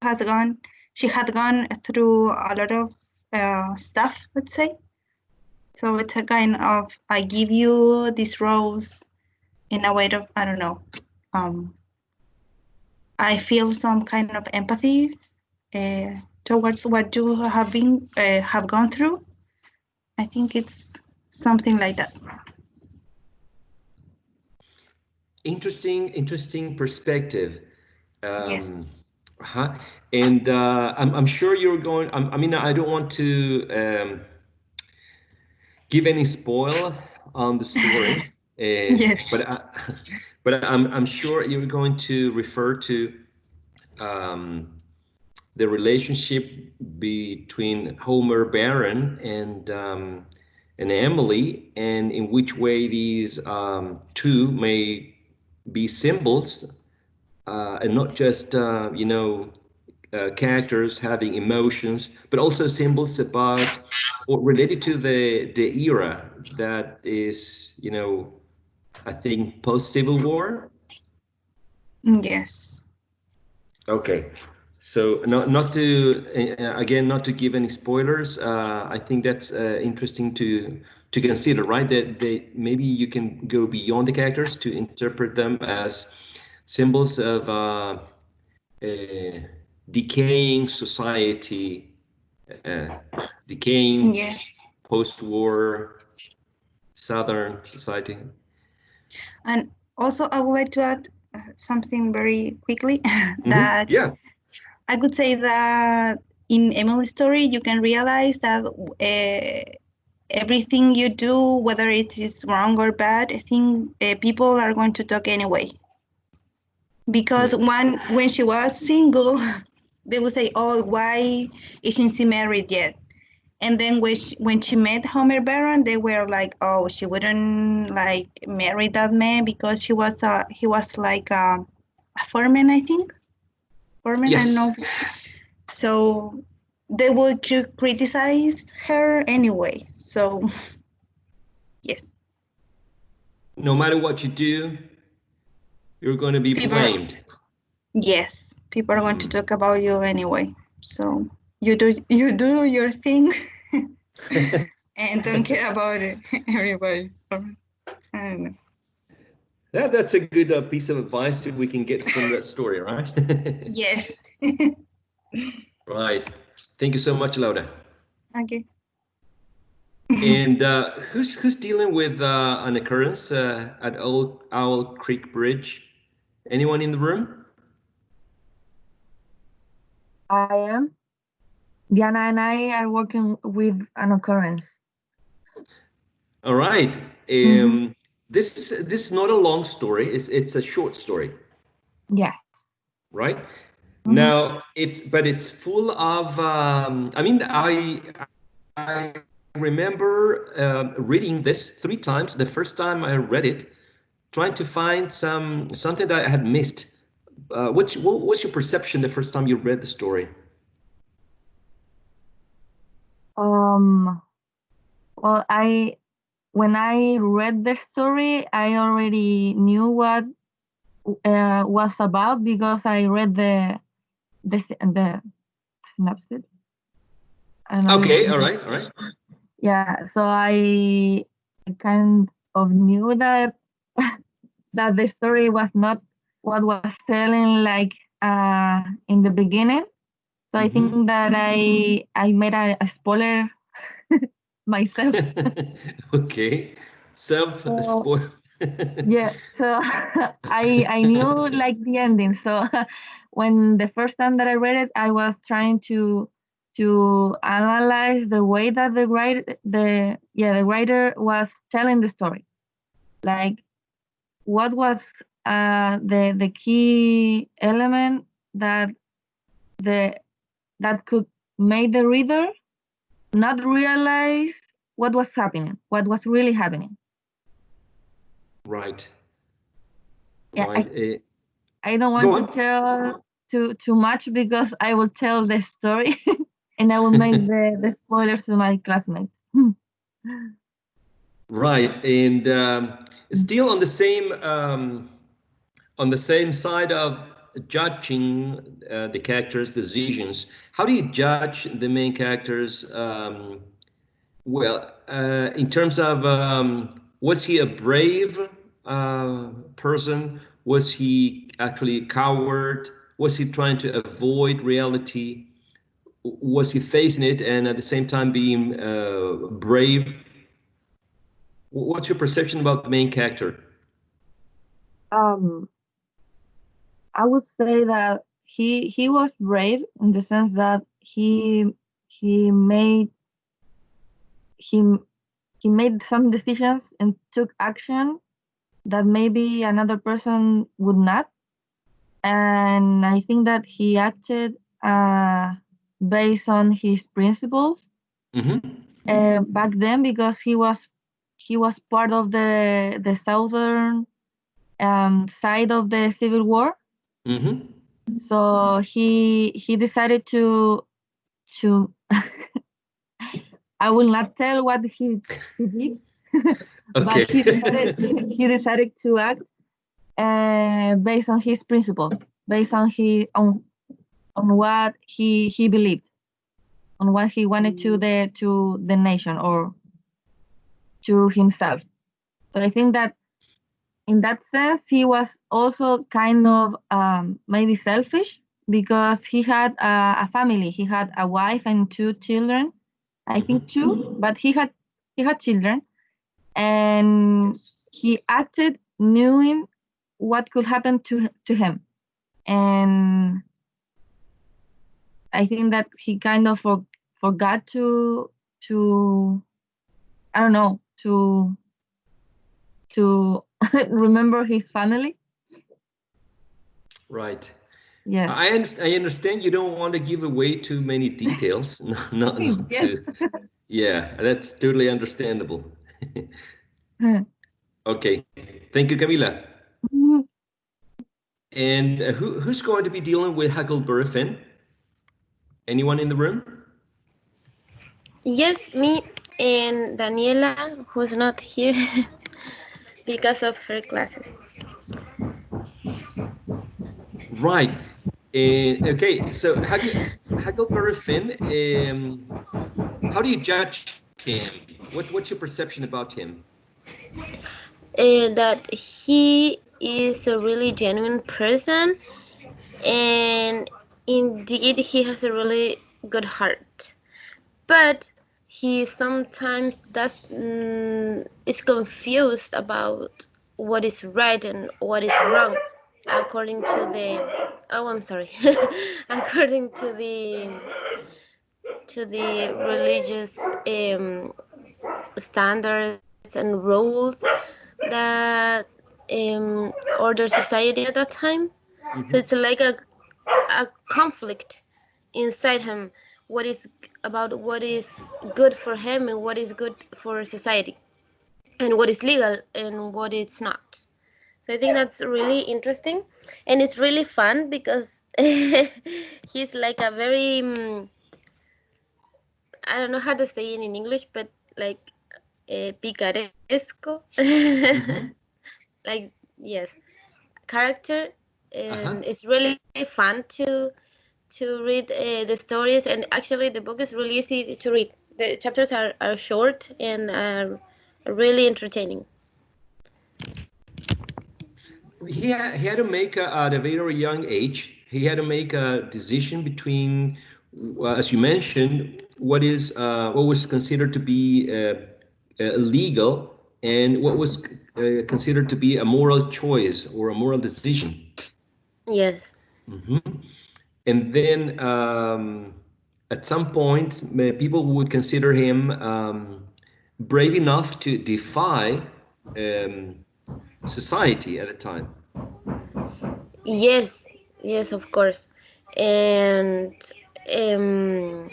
had gone through a lot of stuff, let's say. So it's a kind of, I give you this rose in a way of, I don't know, I feel some kind of empathy towards what you have gone through. I think it's something like that. Interesting perspective. Yes. And I'm sure you're going. I mean, I don't want to give any spoil on the story, Yes. but I'm sure you're going to refer to the relationship between Homer Baron and Emily, and in which way these two may be symbols and not just characters having emotions, but also symbols about or related to the era that is, I think post Civil War. Yes. Okay, so not to again, not to give any spoilers. I think that's interesting to consider, right? That maybe you can go beyond the characters to interpret them as symbols of decaying society, decaying Yes. post-war Southern society. And also, I would like to add something very quickly that Yeah. I could say that in Emily's story, you can realize that everything you do, whether it is wrong or bad, I think people are going to talk anyway. Because when she was single, they would say, "Oh, why isn't she married yet?" And then when she met Homer Baron, they were like, "Oh, she wouldn't like marry that man because he was like a foreman, I think. Foreman, I don't Yes. know." So they would criticize her anyway. So yes, No matter what you do, you're going to be blamed. yes, people are going to talk about you anyway. So you do your thing and don't care about it. Everybody. I don't know. That's a good piece of advice that we can get from that story, right? Yes. Right. Thank you so much, Laura. Okay. And who's dealing with an occurrence at Owl Creek Bridge? Anyone in the room? I am. Diana and I are working with an occurrence. All right. This is not a long story. It's a short story. Yes. Right. Now it's full of. I mean, I remember reading this 3 times. The first time I read it, trying to find something that I had missed. What was your perception the first time you read the story? Well, when I read the story, I already knew what was about because I read the synopsis. Okay, all right. Yeah, so I kind of knew that that the story was not what was selling like in the beginning. So I think that I made a spoiler myself. Okay, self-spoil. Yeah, so I knew like the ending. So when the first time that I read it, I was trying to analyze the way that the writer was telling the story. Like what was the key element that could make the reader not realize what was happening, what was really happening. Right. Yeah, right. I don't want to tell too much because I will tell the story and I will make the spoilers to my classmates. Right, and still on the same side of judging the characters' decisions. How do you judge the main characters? Well, in terms of was he a brave person? Was he actually a coward? Was he trying to avoid reality? Was he facing it and at the same time being brave? What's your perception about the main character? I would say that he was brave in the sense that he made he he made some decisions and took action that maybe another person would not. And I think that he acted based on his principles back then, because he was part of the southern side of the Civil War. So he decided to I will not tell what he did, but he decided to act based on his principles, based on what he believed, on what he wanted to the nation or to himself. So I think that in that sense he was also kind of maybe selfish, because he had a family. He had a wife and 2 children. I think 2, but he had children, and he acted knowing what could happen to him. And I think that he kind of forgot to I don't know, to remember his family. Right. Yes. I understand you don't want to give away too many details. not Yes. Yeah, that's totally understandable. Okay. Thank you, Camila. And who's going to be dealing with Huckleberry Finn? Anyone in the room? Yes, me and Daniela, who's not here because of her classes. Right. Okay, so Huckleberry Finn, how do you judge him? What's your perception about him? That he is a really genuine person, and indeed he has a really good heart. But he sometimes is confused about what is right and what is wrong, according to the I'm sorry, according to the religious standards and rules that order society at that time. So it's like a conflict inside him, what is good for him and what is good for society, and what is legal and what it's not. So I think that's really interesting, and it's really fun because he's like a very I don't know how to say it in English, but like picaresco, like yes, character, and it's really fun to read the stories. And actually, the book is really easy to read. The chapters are short and are really entertaining. He had to make at a very young age. He had to make a decision between, as you mentioned, what was considered to be legal and what was considered to be a moral choice or a moral decision. Yes. And then at some point, people would consider him brave enough to defy society at the time. Yes. Yes, of course. And um,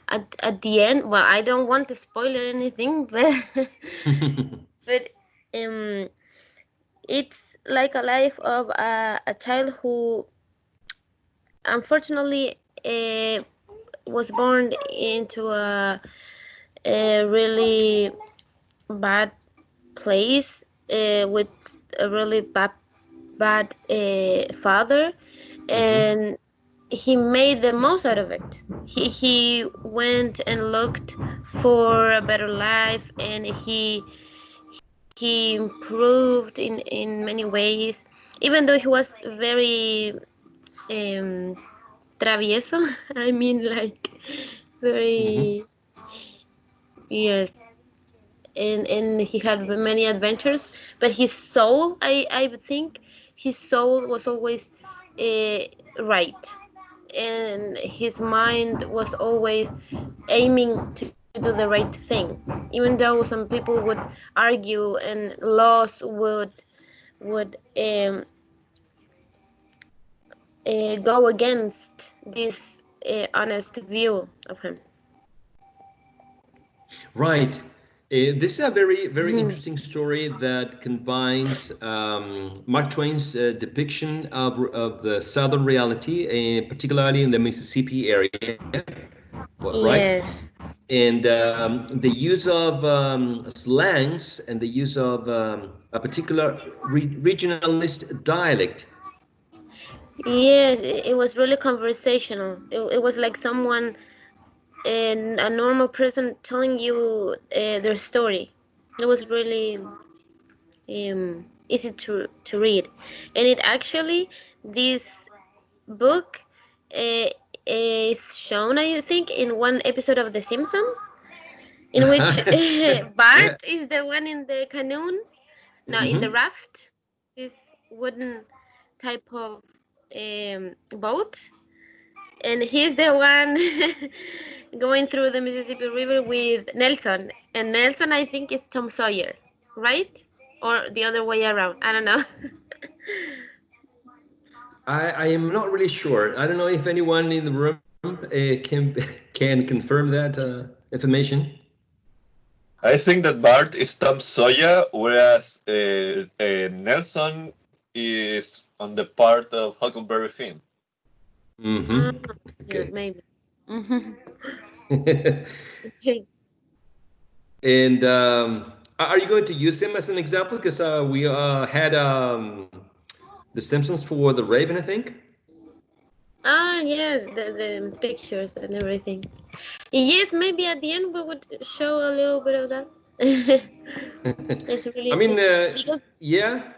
at the end, well, I don't want to spoil anything, but but um, it's like a life of a child who unfortunately was born into a really bad place with a really bad bad father, and he made the most out of it. He went and looked for a better life, and he improved in many ways, even though he was very um, travieso. I mean, like very, yes, and he had many adventures. But his soul, I think, his soul was always uh, right, and his mind was always aiming to do the right thing, even though some people would argue and laws would go against this honest view of him. Right. This is a very interesting story that combines Mark Twain's depiction of the Southern reality, particularly in the Mississippi area, right? Yes. And the use of slangs and the use of a particular regionalist dialect. Yes, it was really conversational. It was like someone, a normal person, telling you their story. It was really easy to read, and it actually, this book uh, is shown, I think, in one episode of The Simpsons, in which Yeah. Bart is the one in the canoe, no, in the raft, this wooden type of boat, and he's the one going through the Mississippi River with Nelson, and Nelson, I think, is Tom Sawyer, right? Or the other way around. I don't know. I am not really sure. I don't know if anyone in the room can can confirm that information. I think that Bart is Tom Sawyer, whereas Nelson is on the part of Huckleberry Finn. Mm-hmm. Yeah, Okay. maybe. Okay. And are you going to use him as an example? Because we had The Simpsons for the Raven, I think. Ah, yes, the pictures and everything. Yes, maybe at the end we would show a little bit of that. It's I really mean, because yeah.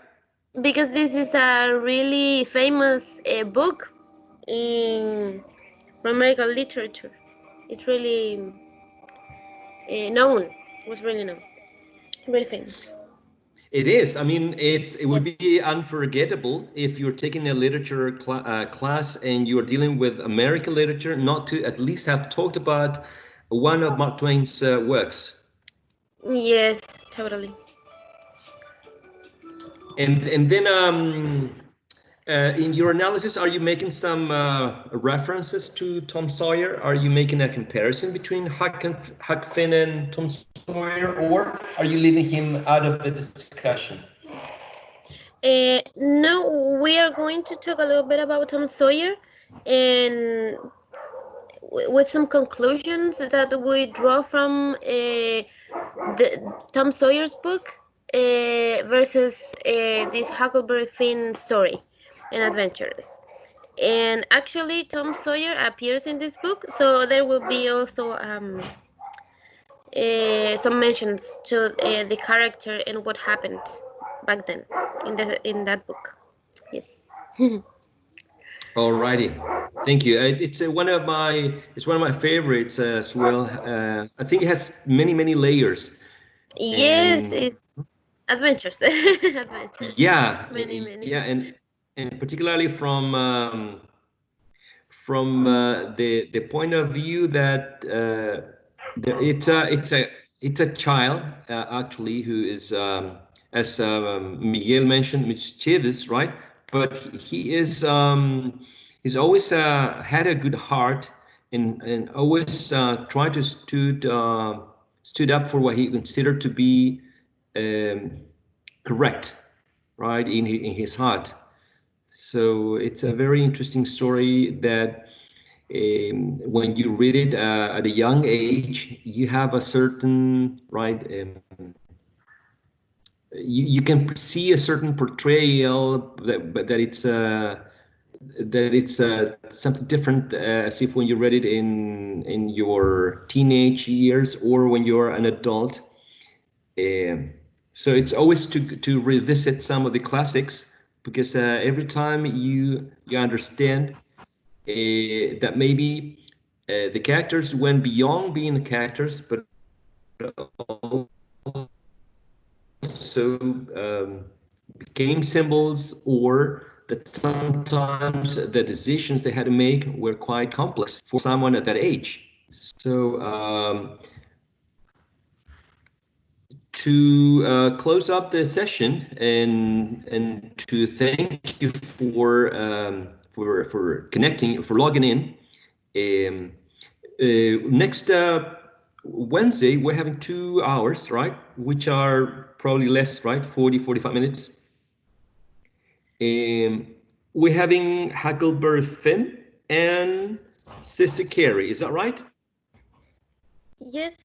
because this is a really famous book in American literature. It's really known. Was really known. Really famous. It is. I mean, it would Yes. be unforgettable if you're taking a literature class and you're dealing with American literature, not to at least have talked about one of Mark Twain's works. Yes, totally. And then in your analysis, are you making some references to Tom Sawyer? Are you making a comparison between Huck Finn and Tom Sawyer, or are you leaving him out of the discussion? No, we are going to talk a little bit about Tom Sawyer, and with some conclusions that we draw from the Tom Sawyer's book versus this Huckleberry Finn story and adventures. And actually, Tom Sawyer appears in this book, so there will be also some mentions to the character and what happened back then in that book. Yes. Alrighty, thank you. It's one of my favorites as well. I think it has many layers, Yes, and it's adventures. Adventures. yeah, Many. yeah, and particularly from the point of view that it's a child actually who is as Miguel mentioned, mischievous, right? But he is he's always had a good heart and always tried to stood up for what he considered to be um, correct, right, in his heart. So it's a very interesting story that when you read it at a young age, you have a certain right you can see a certain portrayal that it's something different, as if when you read it in your teenage years or when you're an adult. So it's always to revisit some of the classics, because every time you understand that maybe the characters went beyond being the characters, but also became symbols, or that sometimes the decisions they had to make were quite complex for someone at that age. So to close up the session and to thank you for connecting, for logging in. Next Wednesday, we're having 2 hours, right? Which are probably less, right? 45 minutes. We're having Huckleberry Finn and Sissy Carey, is that right? Yes,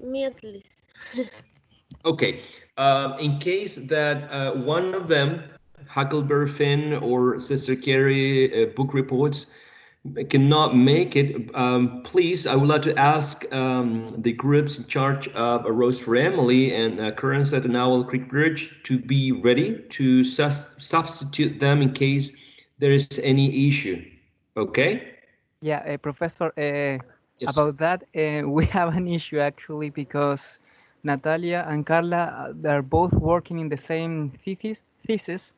me at least. Okay. In case that one of them, Huckleberry Finn or Sister Carey, book reports, cannot make it, please, I would like to ask the groups in charge of A Rose for Emily and Currents at an Owl Creek Bridge to be ready to substitute them in case there is any issue. Okay? Yeah, Professor, Yes. about that, we have an issue actually, because Natalia and Carla, they're both working in the same thesis,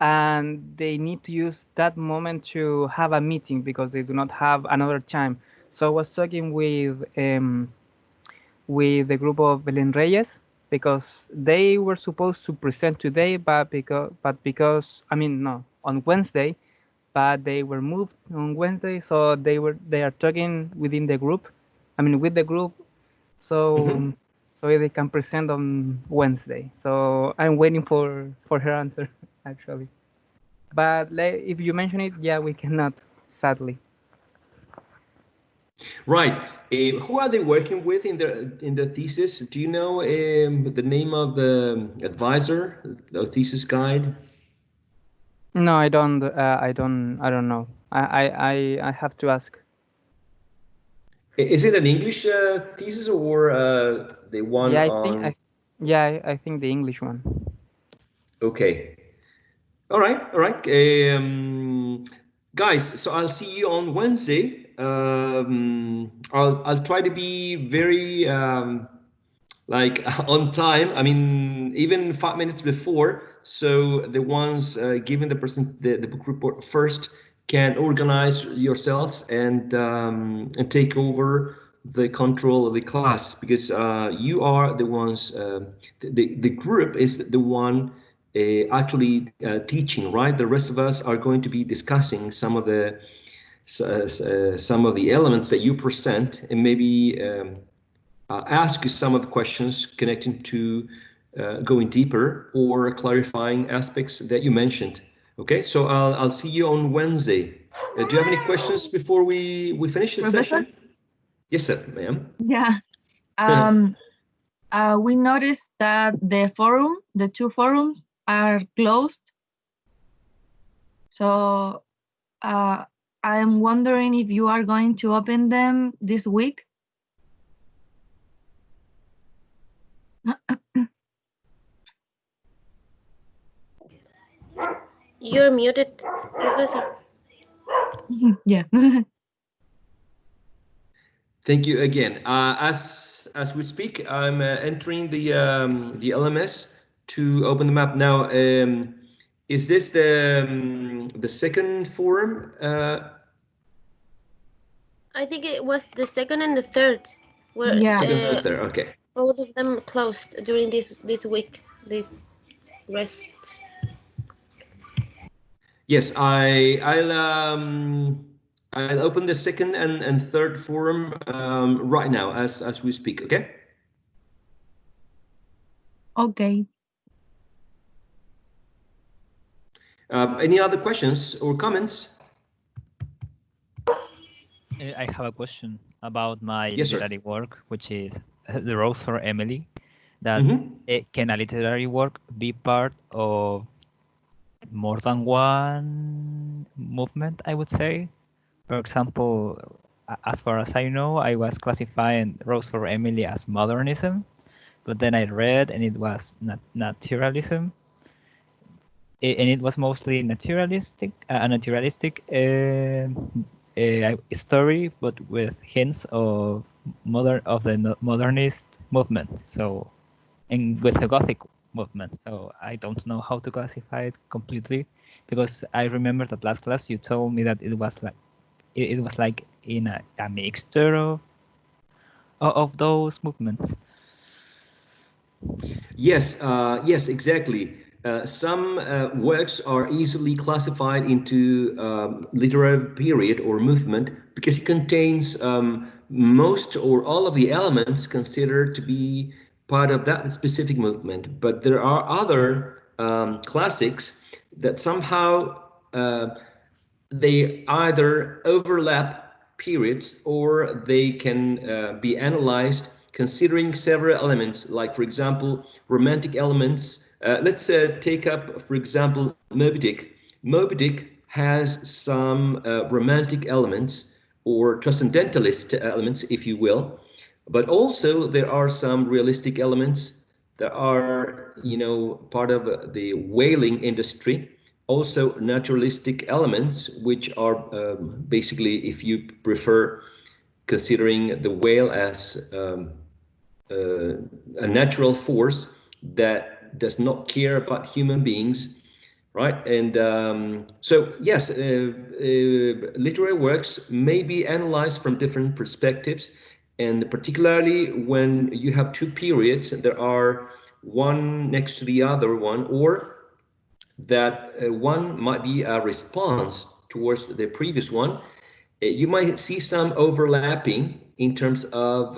and they need to use that moment to have a meeting because they do not have another time. So I was talking with the group of Belén Reyes, because they were supposed to present today, but because I mean, no, on Wednesday, but they were moved on Wednesday, so they are talking within the group. I mean, with the group, so so they can present on Wednesday. So I'm waiting for her answer actually. But if you mention it, yeah, we cannot, sadly. Right. Who are they working with in the thesis? Do you know the name of the advisor, the thesis guide? No, I don't. I don't know. I have to ask. Is it an English thesis or the one Yeah, on? I think the English one. Okay. All right. All right. Guys, so I'll see you on Wednesday. I'll try to be very like on time. I mean, even 5 minutes before, so the ones giving the book report first can organize yourselves and take over the control of the class, because you are the ones. The group is the one actually teaching, right? The rest of us are going to be discussing some of the elements that you present, and maybe ask you some of the questions connecting to going deeper or clarifying aspects that you mentioned. Okay, so I'll see you on Wednesday. Do you have any questions before we finish the Professor? session? Yes, sir, ma'am. Yeah. We noticed that the 2 forums are closed. So I'm wondering if you are going to open them this week. You're muted, Professor. Yeah. Thank you again. As we speak, I'm entering the LMS to open the map now. Is this the second forum? I think it was the second and the third, where Yeah. Second and third. Okay. both of them closed during this week, this rest. Yes, I'll open the second and third forum right now as we speak. Okay. Okay. Any other questions or comments? I have a question about my Yes, sir. literary work, which is The Rose for Emily. that can a literary work be part of more than one movement, I would say. For example, as far as I know, I was classifying Rose for Emily as modernism, but then I read and it was naturalism. And it was mostly naturalistic, a naturalistic story, but with hints of the modernist movement. So, and with the Gothic movement. So I don't know how to classify it completely, because I remember that last class you told me that it was like in a mixture of those movements. Yes, yes, exactly. Some works are easily classified into literary period or movement because it contains most or all of the elements considered to be part of that specific movement. But there are other classics that somehow they either overlap periods or they can be analyzed considering several elements, like, for example, romantic elements. Let's take up, for example, Moby Dick. Moby Dick has some romantic elements or transcendentalist elements, if you will, but also there are some realistic elements that are, part of the whaling industry. Also naturalistic elements, which are basically, if you prefer, considering the whale as a natural force that does not care about human beings, right? And so, yes, literary works may be analyzed from different perspectives, and particularly when you have two periods, there are one next to the other one, or that one might be a response towards the previous one. You might see some overlapping in terms of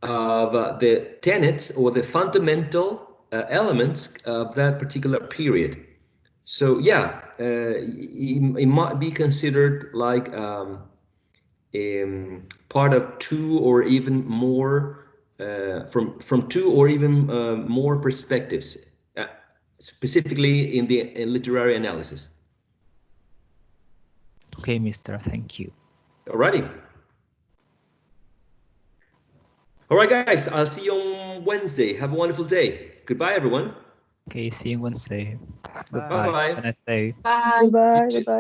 the tenets or the fundamental elements of that particular period. So yeah, it might be considered like part of two or even more from two or even more perspectives, specifically in the literary analysis. Okay, mister, thank you. Alrighty. All right, guys, I'll see you on Wednesday. Have a wonderful day. Goodbye, everyone. Okay, see you Wednesday. Bye. Goodbye. Bye-bye. Have a nice day. Bye. You Goodbye. too. Goodbye.